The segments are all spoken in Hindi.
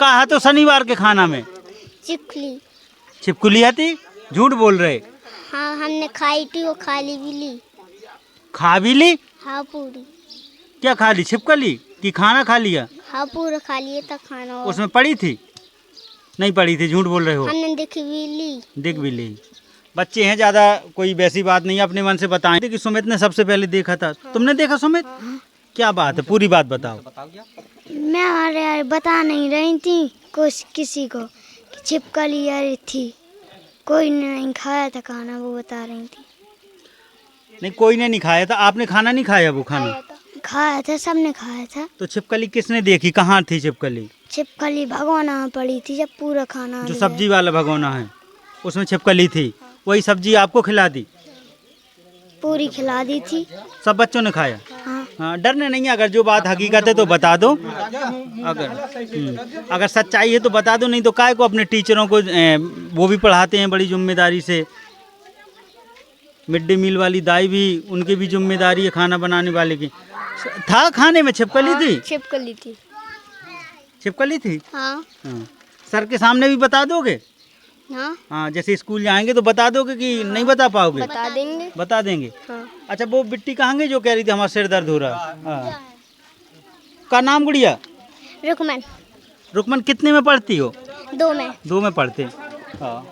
कहा तो शनिवार के खाना में चिपकली। छिपकली आती, झूठ बोल रहे। हाँ हमने खाई थी, वो खाली भी ली। खा भी ली? हाँ पूरी। क्या खा ली, छिपकली कि खाना खा लिया? हाँ पूरा खा लिए था खाना। और उसमें पड़ी थी? नहीं पड़ी थी, झूठ बोल रहे हो। हमने देख भी ली। देख भी ली। बच्चे हैं, ज़्यादा कोई वैसी बात नहीं है, अपने मन से बताएं कि सुमित ने सबसे पहले देखा था। तुमने देखा सुमित? क्या बात है, पूरी बात बताओ। मैं अरे बता नहीं रही थी कुछ किसी को कि छिपकली यार थी, कोई ने नहीं खाया था खाना, वो बता रही थी। नहीं, कोई ने नहीं खाया था। आपने खाना नहीं खाया? वो खाना खाया था, सबने खाया था। तो छिपकली किसने देखी, कहाँ थी छिपकली? छिपकली भगोना में पड़ी थी जब पूरा खाना जो सब्जी वाला भगोना है उसमें छिपकली थी, वही सब्जी आपको खिला दी? पूरी खिला दी थी। सब बच्चों ने खाया? हाँ। हाँ, डरने नहीं है। अगर जो बात हकीकत है तो बता दो, अगर सच्चाई है तो बता दो, नहीं तो काय को अपने टीचरों को वो भी पढ़ाते हैं बड़ी जिम्मेदारी से। मिड डे मील वाली दाई भी, उनकी भी जिम्मेदारी है खाना बनाने वाले की। था खाने में छिपकली थी? छिपकली थी। छिपकली थी? हाँ। हाँ। सर के सामने भी बता दोगे? हाँ हाँ, जैसे स्कूल जाएंगे तो बता दोगे कि नहीं बता पाओगे? बता देंगे। बता देंगे। हाँ। अच्छा, वो बिट्टी कहाँ गई जो कह रही थी हमारा सिर दर्द हो रहा? हाँ। का नाम गुड़िया? रुकमन। रुकमन कितने में पढ़ती हो? 2 में। 2 में पढ़ते। हाँ।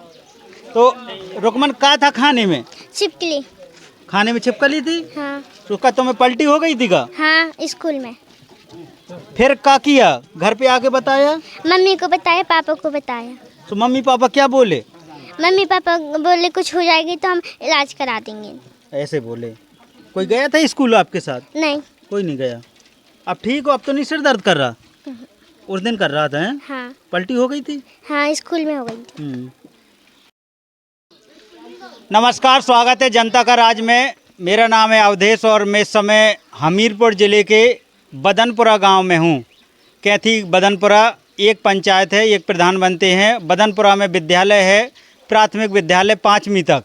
तो रुकमन का था खाने में? छिपकली। खाने में छिपकली थी? हाँ। तो का तुम्हें पलटी हो गई थी का? हाँ स्कूल में। फिर का किया? घर पे आके बताया? मम्मी को बताया, पापा को बताया। तो मम्मी पापा क्या बोले? मम्मी पापा बोले कुछ हो जाएगी तो हम इलाज करा देंगे। ऐसे बोले। कोई गया था स्कूल आपके साथ? नहीं। कोई नहीं गया। अब ठीक हो? अब तो नहीं सिर दर्द कर रहा? उस दिन कर रहा था? हैं? हाँ। पलटी हो गई थी? हाँ स्कूल में हो गई थी। नमस्कार, स्वागत है जनता का राज में। मेरा नाम है अवधेश और मैं इस समय हमीरपुर ज़िले के बदनपुरा गांव में हूं। कैथी बदनपुरा एक पंचायत है, एक प्रधान बनते हैं। बदनपुरा में विद्यालय है, प्राथमिक विद्यालय 5वीं तक।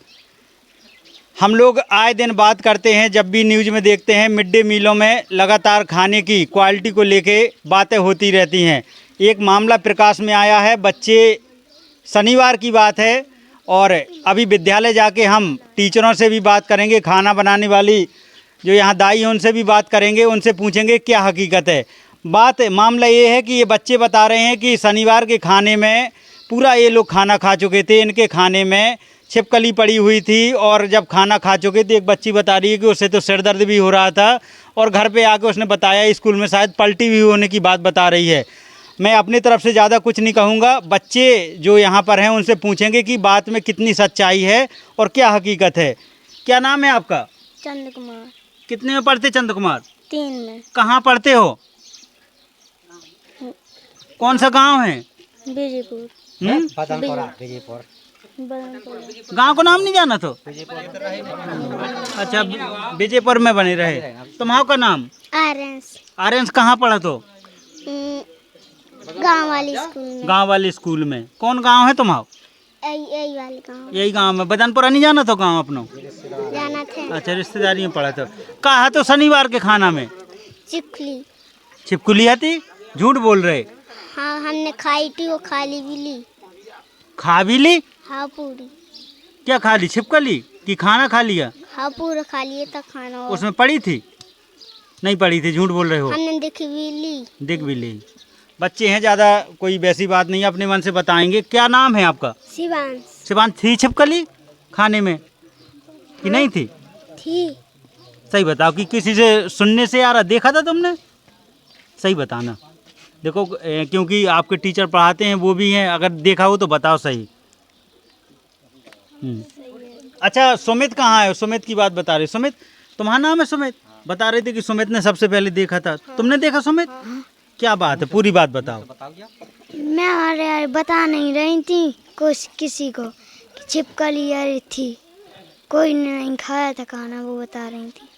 हम लोग आए दिन बात करते हैं, जब भी न्यूज़ में देखते हैं मिड डे मीलों में लगातार खाने की क्वालिटी को लेके बातें होती रहती हैं। एक मामला प्रकाश में आया है, बच्चे, शनिवार की बात है, और अभी विद्यालय जाके हम टीचरों से भी बात करेंगे, खाना बनाने वाली जो यहाँ दाई हैं उनसे भी बात करेंगे, उनसे पूछेंगे क्या हकीकत है। मामला ये है कि ये बच्चे बता रहे हैं कि शनिवार के खाने में पूरा ये लोग खाना खा चुके थे, इनके खाने में छिपकली पड़ी हुई थी, और जब खाना खा चुके थे एक बच्ची बता रही है कि उससे तो सिर दर्द भी हो रहा था, और घर पे आके उसने बताया स्कूल में शायद पलटी भी होने की बात बता रही है। मैं अपनी तरफ से ज़्यादा कुछ नहीं कहूँगा, बच्चे जो यहाँ पर हैं उनसे पूछेंगे कि बात में कितनी सच्चाई है और क्या हकीकत है। क्या नाम है आपका? चंद कुमार। कितने में पढ़ते चंद कुमार? 3 में। कहाँ पढ़ते हो? कौन सा गांव है? विजयपुर। विजयपुर। गांव को नाम नहीं जाना तो? अच्छा, विजयपुर में बने रहे। तुम्हारा का नाम? आर्यंस। आर्यंस कहाँ पढ़ा तो? गांव वाली स्कूल में। गांव वाले स्कूल में। कौन गांव है तुम्हारा? यही वाले गांव। यही गांव में। बदनपुरा नहीं जाना तो गांव अपनों? जाना थे। अच्छा, रिश्तेदारी में पढ़ा था। कहा तो शनिवार के खाना में चिपकली। छिपकली आती, झूठ बोल रहे। हाँ हमने खाई थी, वो खाली भी ली। खा भी ली? हाँ पूरी। क्या खा ली, छिपकली कि खाना खा लिया? हाँ पूरा खा लिए था खाना। और उसमें पड़ी थी? नहीं पड़ी थी, झूठ बोल रहे हो। हमने देख भी ली। देख भी ली। बच्चे हैं, ज़्यादा कोई वैसी बात नहीं है, अपने मन से बताएंगे। क्या नाम है आपका? शिवांश। शिवांश। थी छिपकली खाने में कि नहीं थी? थी। सही बताओ कि किसी से सुनने से आ रहा, देखा था तुमने? सही बताना। देखो, क्योंकि आपके टीचर पढ़ाते हैं, वो भी हैं, अगर देखा हो तो बताओ सही। अच्छा, सुमित कहाँ है? सुमित की बात बता रहे। सुमित, तुम्हारा नाम है सुमित? बता रहे थे कि सुमित ने सबसे पहले देखा था। तुमने देखा सुमित? क्या बात है, पूरी बात बताओ। मैं अरे बता नहीं रही थी कुछ किसी को कि छिपकली यार थी, कोई ने नहीं खाया था खाना, वो बता रही थी।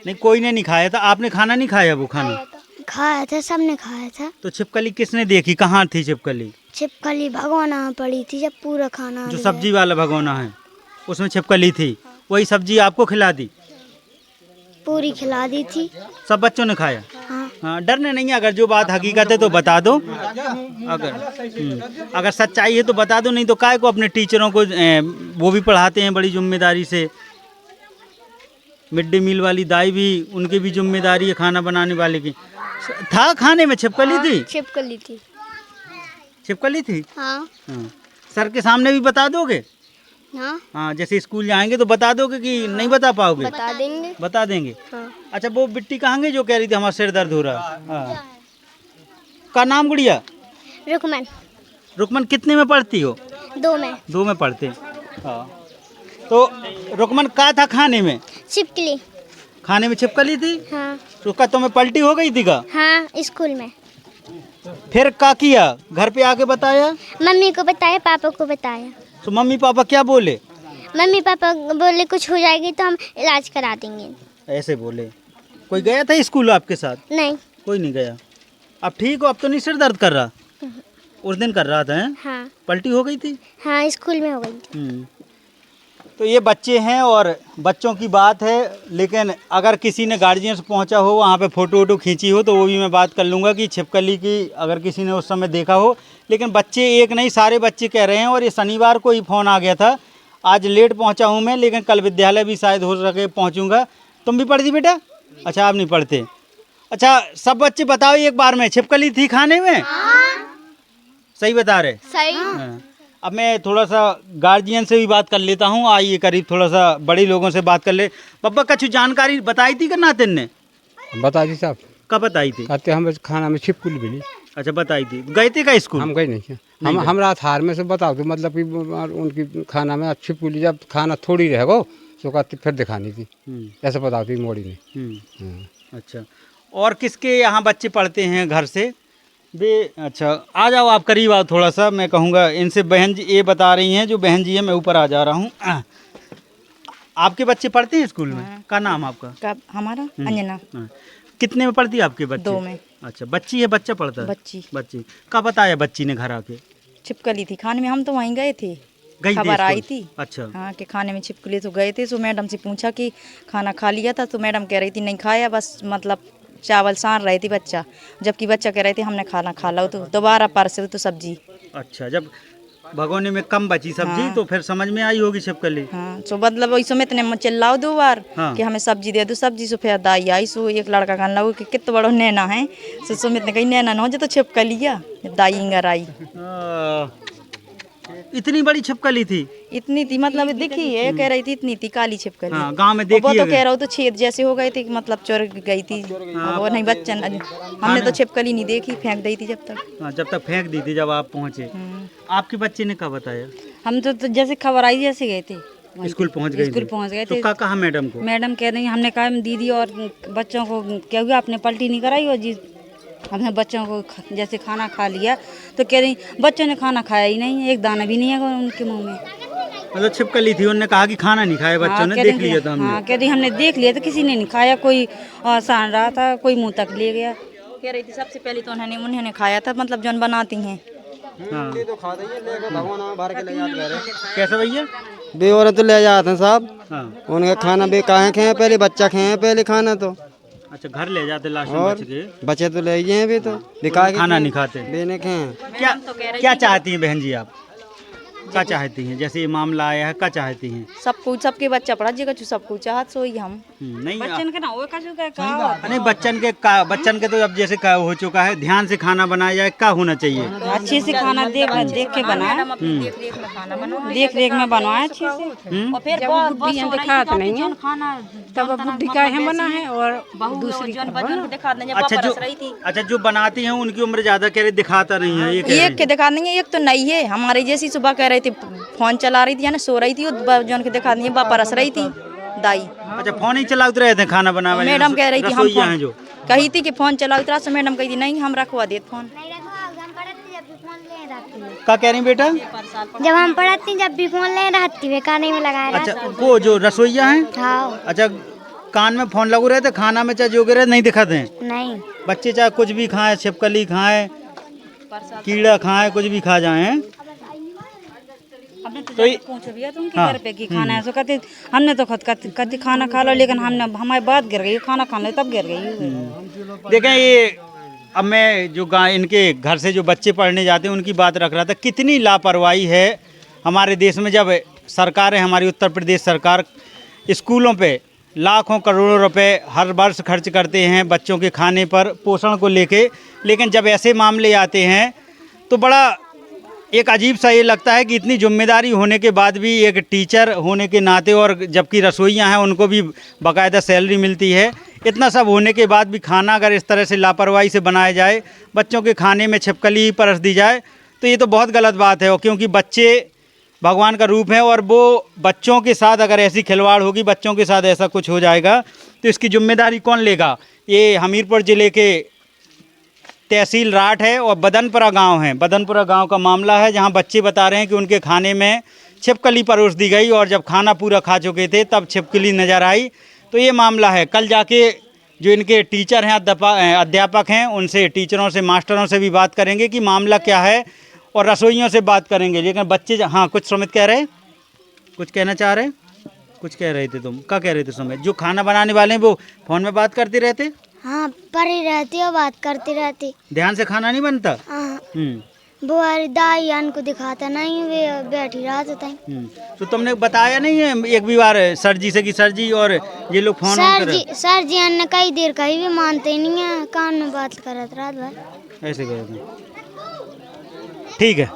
नहीं, कोई ने नहीं खाया था। आपने खाना नहीं खाया? वो खाना खाया था, सबने खाया था। तो छिपकली किसने देखी, कहाँ थी छिपकली? छिपकली भगोना में पड़ी थी जब पूरा खाना जो सब्जी वाला भगोना है उसमें छिपकली थी, वही सब्जी आपको खिला दी? पूरी खिला दी थी। सब बच्चों ने खाया? हाँ। हाँ, डरने नहीं है। अगर जो बात हकीकत है तो बता दो, अगर सच्चाई है तो बता दो, नहीं तो काय को अपने टीचरों को वो भी पढ़ाते हैं बड़ी जिम्मेदारी से। मिड डे मील वाली दाई भी, उनकी भी जिम्मेदारी है खाना बनाने वाले की। था खाने में छिपकली थी? छिपकली थी। छिपकली थी? हाँ हाँ। सर के सामने भी बता दोगे? हाँ हाँ, जैसे स्कूल जाएंगे तो बता दोगे कि नहीं बता पाओगे? बता देंगे। बता देंगे। हाँ अच्छा, वो बिट्टी कहाँ गई जो कह रही थी हमारा सिर दर्द हो रहा है? हाँ। का नाम गुड़िया? रुकमन। रुकमन कितने में पढ़ती हो? 2 में। 2 में पढ़ते। हाँ, तो रुकमन का था खाने में? छिपकली। खाने में छिपकली थी? हाँ तो का तुम्हें पलटी हो गई थी का? हाँ स्कूल में। फिर का किया? घर पे आके बताया? मम्मी को बताया, पापा को बताया। तो मम्मी पापा क्या बोले? मम्मी पापा बोले कुछ हो जाएगी तो हम इलाज करा देंगे। ऐसे बोले। कोई गया था स्कूल आपके साथ? नहीं। कोई नहीं गया। अब ठीक हो? अब तो नहीं सिर दर्द कर रहा? उस दिन कर रहा था? हैं? हाँ पलटी हो गई थी? हाँ स्कूल में हो गई थी। तो ये बच्चे हैं और बच्चों की बात है, लेकिन अगर किसी ने गार्जियन से पहुंचा हो, वहाँ पे फ़ोटो वोटो खींची हो, तो वो भी मैं बात कर लूँगा कि छिपकली की अगर किसी ने उस समय देखा हो। लेकिन बच्चे एक नहीं, सारे बच्चे कह रहे हैं। और ये शनिवार को ही फ़ोन आ गया था। आज लेट पहुंचा हूं मैं, लेकिन कल विद्यालय भी शायद हो सके पहुंचूंगा। तुम भी पढ़ती बेटा? अच्छा, आप नहीं पढ़ते। अच्छा, सब बच्चे बताओ एक बार में, छिपकली थी खाने में? सही बता रहे? सही। हाँ। अब मैं थोड़ा सा गार्जियन से भी बात कर लेता हूँ। आइए करीब थोड़ा सा बड़े लोगों से बात कर ले। पप्पा कुछ जानकारी बताई थी कि नातिन ने? बता दी साहब। कब बताई थी? कहते हम खाना में छिपकली मिली। अच्छा, बताई थी। गए थे का स्कूल? हम गए नहीं। हम रात हार में से बताओ तो मतलब कि उनकी खाना में छिपकली जब खाना थोड़ी रह गो तो कहती फिर दिखानी थी, ऐसे बताओ थी मोड़ी ने। अच्छा, और किसके यहाँ बच्चे पढ़ते हैं घर से? बे अच्छा, आ जाओ आप करीब आओ थोड़ा सा। मैं कहूँगा इनसे, बहन जी ये बता रही हैं, जो बहन जी है, मैं ऊपर आ जा रहा हूँ। आपके बच्चे पढ़ते हैं स्कूल में? का नाम आपका? हमारा अंजना। कितने में पढ़ती है आपके बच्चे? 2 में। अच्छा, बच्ची है बच्चा पढ़ता है? बच्ची का बताया बच्ची ने घर आके? छिपकली थी खाने में। हम तो वहीं गए थे, गई खबर आई स्कूल? थी। अच्छा। हाँ कि खाने में छिपकली, तो गए थे। तो मैडम से पूछा कि खाना खा लिया था, तो मैडम कह रही थी नहीं खाया, बस मतलब चावल सान रहे थे बच्चा। जबकि बच्चा कह रहे थे हमने खाना खा लो। तो दोबारा परसे तो सब्जी। अच्छा, जब भगोने में कम बची सब्जी, हाँ। तो फिर समझ में आई होगी छिपकली। हाँ, तो मतलब वही समय इतने चिल्लाओ 2 बार हाँ। कि हमें सब्जी दे दो सब्जी। सो फिर दाई आई। सो एक लड़का कहने लगा कि कितना बड़ो नैना है। सो सुमित ने कही नैना न हो जो तो छिपकलिया। दाई इंगर आई। इतनी बड़ी छिपकली थी? इतनी थी, मतलब दिखी है, कह रही थी इतनी थी काली छिपकली। हाँ, गांव में देखी वो तो है। कह रहा हूँ तो छेद जैसे हो गए थे कि मतलब चोर गई थी। वो नहीं बच्चन, हमने तो छिपकली नहीं देखी, फेंक दी थी जब तक। हाँ, जब तक फेंक दी थी, जब आप पहुँचे। आपके बच्चे ने कब बताया? हम तो जैसे खबर आई जैसे गए थे, स्कूल पहुँच गए? स्कूल पहुंच गए थे। तो कहा मैडम को? मैडम कह रही हमने कहा दीदी और बच्चों को क्या हुआ, आपने पलटी नहीं कराई? और जी हमने बच्चों को जैसे खाना खा लिया, तो कह रही बच्चों ने खाना खाया ही नहीं, एक दाना भी नहीं है उनके मुंह में। मतलब छिपकली थी, उन्होंने कहा कि खाना नहीं खाया बच्चों ने, देख लिया था हमने। हाँ, कह रही हमने देख लिया था, किसी ने नहीं खाया, कोई सान रहा था, कोई मुंह तक ले गया। कह रही थी सबसे पहले तो उन्होंने खाया था, मतलब जौन बनाती हैं। हाँ। कैसा भैया? बे और तो ले जाते हैं साहब। हाँ। उनका खाना बे काहे खाए पहले, बच्चा खाए पहले खाना तो। अच्छा, घर ले जाते लास्ट में और बच गए? बच्चे तो ले गए हैं भी, तो दिखा के खाना नहीं खाते? बेने खाए। क्या क्या चाहती हैं बहन जी आप? क्या चाहती हैं? जैसे ये मामला आया है, क्या चाहती हैं? सब कुछ, सबके बच्चा पढ़ा जी सब कुछ चाहत सोई हम। नहीं बच्चन के ना वो का नहीं, बच्चन के तो अब जैसे का हो चुका है, ध्यान से खाना बनाया जाए, क्या होना चाहिए? अच्छे से खाना देख के बनाए, देख रेख में खाना बनाओ। देख रेख में बनवाए अच्छे से। और फिर दिखात नहीं है तब बुद्धि का है बना है, और दूसरी दिखा देंगे। अच्छा, पापा रस रही थी। अच्छा, जो बनाती हैं उनकी उम्र ज्यादा कह रहे दिखाता नहीं है, ये कह रही एक के दिखा देंगे, एक तो नहीं है हमारे जैसी। सुबह कह रही थी फोन चला रही थी या ना सो रही थी, जौन के दिखा देंगे पापा रस रही थी दाई। अच्छा, फोन ही चलाते रहे थे खाना बनावे? मैडम कह रही थी हम रसोइया हैं जो कही थी कि फोन चलाओ इतना, से मैडम कही थी नहीं हम रखवा देते फोन। क्या कह रही बेटा? जब हम पढ़ती जब भी फोन ले रहती है, काने में लगाए रहती। अच्छा, वो जो रसोइया हैं? हाँ। अच्छा, कान में फोन लगू रहे थे, खाना में चाहे जो गिरे नहीं दिखाते हैं? नहीं। बच्चे चाहे कुछ भी खाएं, छिपकली खाएं, कीड़ा खाएं, कुछ भी खा जाएं। अब आपने तो पूछो भैया तो उनके घर पे कि खाना है सो कहते हमने तो खुद कहते खाना खा लो, लेकिन हमने हमारी बात गिर गई, खाना खाने तब गिर गई। देखें ये अब मैं जो इनके घर से जो बच्चे पढ़ने जाते हैं उनकी बात रख रहा था, कितनी लापरवाही है हमारे देश में। जब सरकार है हमारी उत्तर प्रदेश सरकार स्कूलों पे लाखों करोड़ों रुपए हर वर्ष खर्च करते हैं बच्चों के खाने पर, पोषण को लेके, लेकिन जब ऐसे मामले आते हैं तो बड़ा एक अजीब सा ये लगता है कि इतनी जिम्मेदारी होने के बाद भी एक टीचर होने के नाते, और जबकि रसोइयाँ हैं उनको भी बाकायदा सैलरी मिलती है, इतना सब होने के बाद भी खाना अगर इस तरह से लापरवाही से बनाया जाए, बच्चों के खाने में छिपकली परस दी जाए, तो ये तो बहुत गलत बात है। क्योंकि बच्चे भगवान का रूप है और वो बच्चों के साथ अगर ऐसी खिलवाड़ होगी, बच्चों के साथ ऐसा कुछ हो जाएगा तो इसकी जिम्मेदारी कौन लेगा। ये हमीरपुर ज़िले के तहसील राठ है और बदनपुरा गांव है, बदनपुरा गांव का मामला है, जहां बच्चे बता रहे हैं कि उनके खाने में छिपकली परोस दी गई और जब खाना पूरा खा चुके थे तब छिपकली नज़र आई। तो ये मामला है। कल जाके जो इनके टीचर हैं, अध्यापक हैं, उनसे, टीचरों से, मास्टरों से भी बात करेंगे कि मामला क्या है, और रसोइयों से बात करेंगे। लेकिन बच्चे, हाँ कुछ सुमित कह रहे, कुछ कहना चाह रहे, कुछ कह रहे थे, तुम क्या कह रहे थे सुमित? जो खाना बनाने वाले हैं वो फ़ोन में बात करते रहते? हाँ, परी रहती और बात करती रहती, ध्यान से खाना नहीं बनता। हाँ, वो वाली दाई को दिखाता नहीं, वे बैठी रहता है। तो तुमने बताया नहीं है एक भी बार सर जी से कि सर जी और ये लोग फोन सर जी ने कई देर कहीं भी मानते ही नहीं है, कान में बात करत रात भर ऐसे करते। ठीक है।